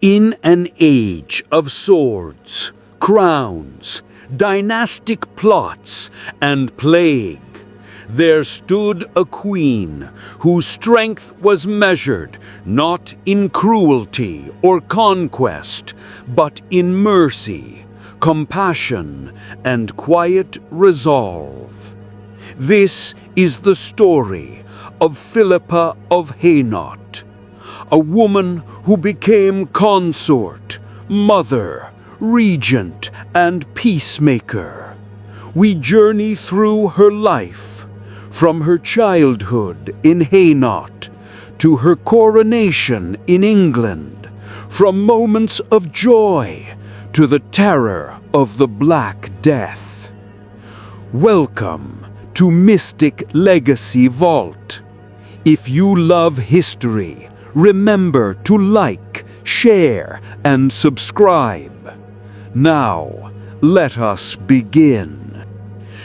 In an age of swords, crowns, dynastic plots, and plague, there stood a queen whose strength was measured not in cruelty or conquest, but in mercy, compassion, and quiet resolve. This is the story of Philippa of Hainault, a woman who became consort, mother, regent, and peacemaker. We journey through her life, from her childhood in Hainault to her coronation in England, from moments of joy to the terror of the Black Death. Welcome to Mystic Legacy Vault. If you love history, remember to like, share, and subscribe. Now, let us begin.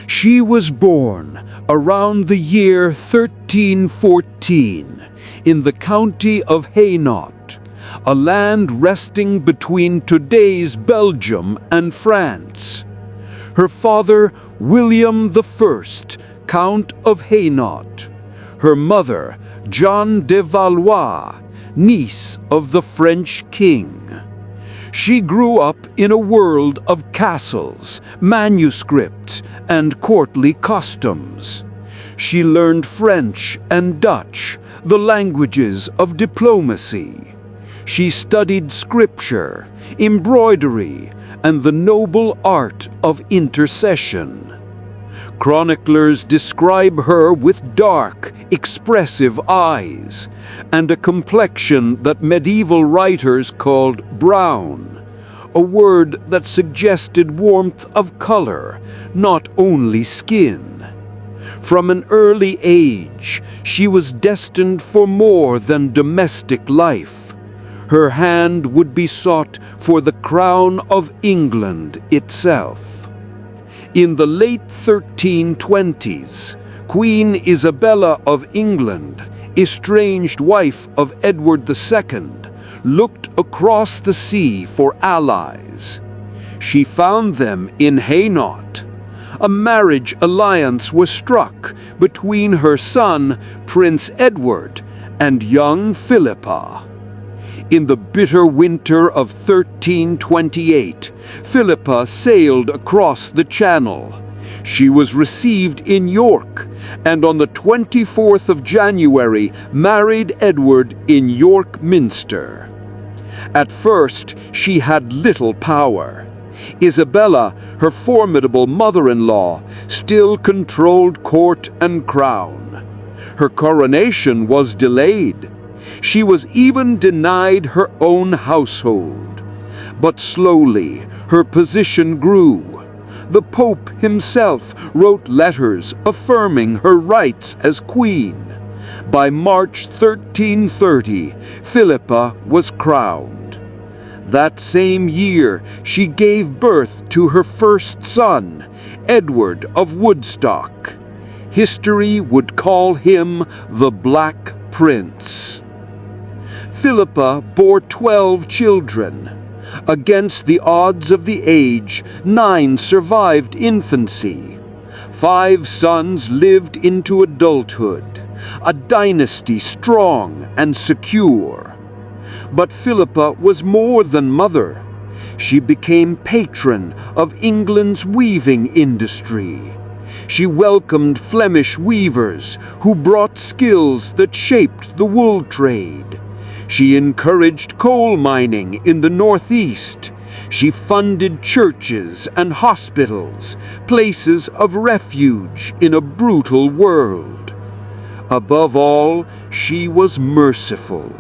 She was born around the year 1314 in the county of Hainault, a land resting between today's Belgium and France. Her father, William I, Count of Hainault. Her mother, Jeanne de Valois, niece of the French king. She grew up in a world of castles, manuscripts, and courtly customs. She learned French and Dutch, the languages of diplomacy. She studied scripture, embroidery, and the noble art of intercession. Chroniclers describe her with dark, expressive eyes, and a complexion that medieval writers called brown, a word that suggested warmth of color, not only skin. From an early age, she was destined for more than domestic life. Her hand would be sought for the crown of England itself. In the late 1320s, Queen Isabella of England, estranged wife of Edward II, looked across the sea for allies. She found them in Hainault. A marriage alliance was struck between her son, Prince Edward, and young Philippa. In the bitter winter of 1328, Philippa sailed across the Channel. She was received in York, and on the 24th of January married Edward in York Minster. At first, she had little power. Isabella, her formidable mother-in-law, still controlled court and crown. Her coronation was delayed. She was even denied her own household. But slowly, her position grew. The Pope himself wrote letters affirming her rights as queen. By March 1330, Philippa was crowned. That same year, she gave birth to her first son, Edward of Woodstock. History would call him the Black Prince. Philippa bore 12 children. Against the odds of the age, 9 survived infancy. 5 sons lived into adulthood, a dynasty strong and secure. But Philippa was more than mother. She became patron of England's weaving industry. She welcomed Flemish weavers who brought skills that shaped the wool trade. She encouraged coal mining in the Northeast. She funded churches and hospitals, places of refuge in a brutal world. Above all, she was merciful.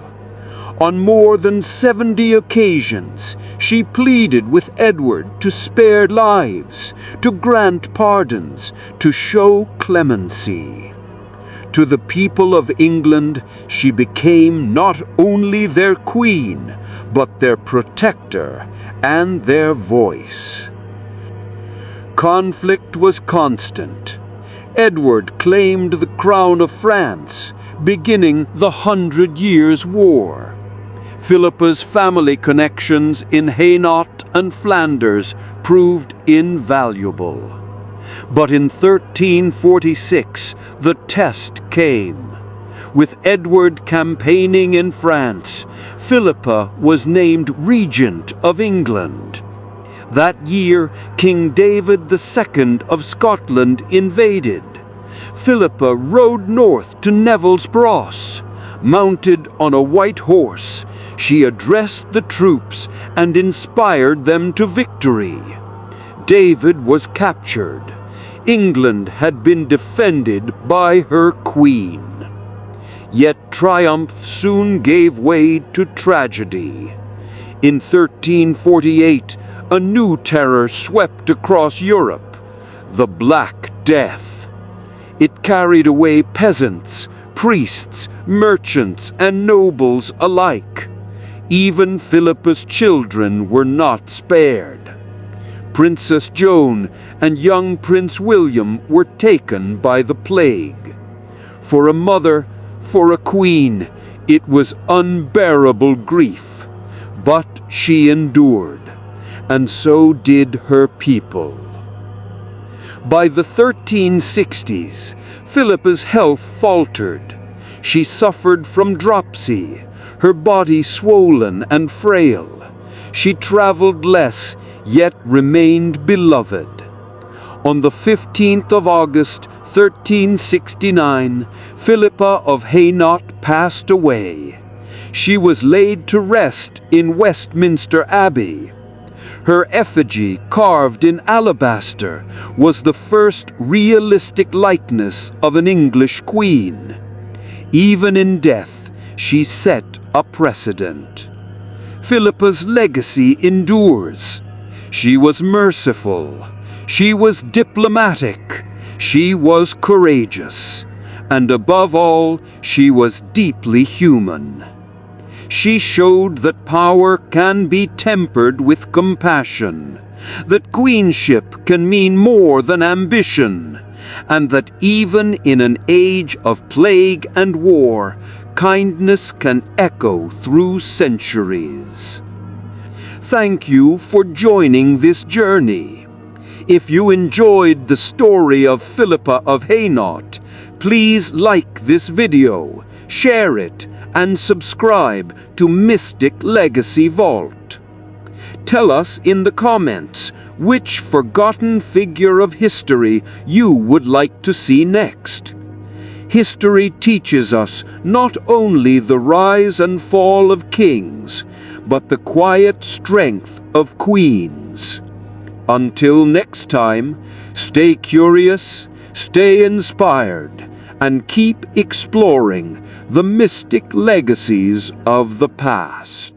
On more than 70 occasions, she pleaded with Edward to spare lives, to grant pardons, to show clemency. To the people of England, she became not only their queen, but their protector and their voice. Conflict was constant. Edward claimed the crown of France, beginning the 100 Years' War. Philippa's family connections in Hainault and Flanders proved invaluable. But in 1346, the test came. With Edward campaigning in France, Philippa was named regent of England. That year, King David II of Scotland invaded. Philippa rode north to Neville's Bross. Mounted on a white horse, she addressed the troops and inspired them to victory. David was captured. England had been defended by her queen. Yet triumph soon gave way to tragedy. In 1348, a new terror swept across Europe, the Black Death. It carried away peasants, priests, merchants, and nobles alike. Even Philippa's children were not spared. Princess Joan and young Prince William were taken by the plague. For a mother, for a queen, it was unbearable grief. But she endured, and so did her people. By the 1360s, Philippa's health faltered. She suffered from dropsy, her body swollen and frail. She traveled less, yet remained beloved. On the 15th of August, 1369, Philippa of Hainault passed away. She was laid to rest in Westminster Abbey. Her effigy, carved in alabaster, was the first realistic likeness of an English queen. Even in death, she set a precedent. Philippa's legacy endures. She was merciful. She was diplomatic. She was courageous. And above all, she was deeply human. She showed that power can be tempered with compassion, that queenship can mean more than ambition, and that even in an age of plague and war, kindness can echo through centuries. Thank you for joining this journey. If you enjoyed the story of Philippa of Hainault, please like this video, share it, and subscribe to Mystic Legacy Vault. Tell us in the comments which forgotten figure of history you would like to see next. History teaches us not only the rise and fall of kings, but the quiet strength of queens. Until next time, stay curious, stay inspired, and keep exploring the mystic legacies of the past.